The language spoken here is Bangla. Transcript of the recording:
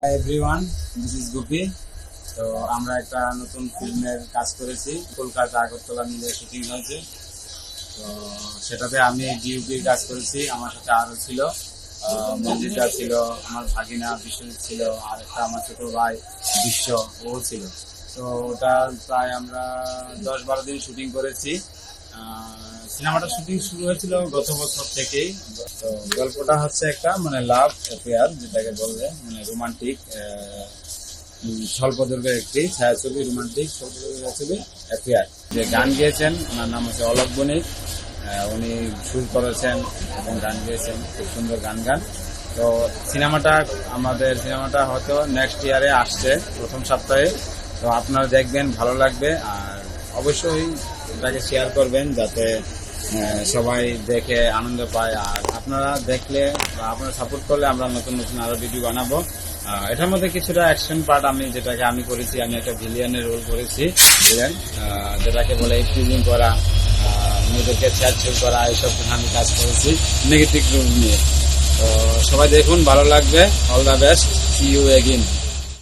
High everyone, this is Gupi. তো আমরা একটা নতুন ফিল্মের কাজ করেছি, কলকাতা আগরতলা মিলে শুটিং হয়েছে। তো সেটাতে আমি ডিউপির কাজ করেছি, আমার সাথে আরও ছিল মঞ্জিতা ছিল, আমার ভাগিনা বিশ্বজিৎ ছিল, আর একটা আমার ছোট ভাই বিশ্ব, ও ছিল। তো ওটা প্রায় আমরা 10-12 দিন শুটিং করেছি। সিনেমাটা শুটিং শুরু হয়েছিল গত বছর থেকেই। তো গল্পটা হচ্ছে একটা লাভ অ্যাফেয়ার, যেটাকে বললে রোমান্টিক স্বল্পদৈর্ঘ্যের একটি ছায়াছবি, রোমান্টিক স্বল্পদৈর্ঘ্যের ছায়াছবি অ্যাফেয়ার। যে গান গিয়েছেন ওনার নাম হচ্ছে অলোক বণিক, উনি সুর করেছেন এবং গান গিয়েছেন, খুব সুন্দর গান। তো আমাদের সিনেমাটা হয়তো নেক্সট ইয়ারে আসছে, প্রথম সপ্তাহে। তো আপনারা দেখবেন, ভালো লাগবে। আর অবশ্যই এটাকে শেয়ার করবেন যাতে সবাই দেখে আনন্দ পায়। আর আপনারা দেখলে বা আপনারা সাপোর্ট করলে আমরা নতুন নতুন আরো ভিডিও বানাবো। এটার মধ্যে কিছুটা অ্যাকশন পার্ট যেটাকে আমি করেছি, আমি একটা ভিলিয়ানের রোল করেছি, ভিলেন, যেটাকে বলে ইফটিজিং করা, মেয়েদেরকে ছেড়ছুড় করা, এইসব আমি কাজ করেছি নেগেটিভ রোল নিয়ে। তো সবাই দেখুন, ভালো লাগবে। All the best, see you again.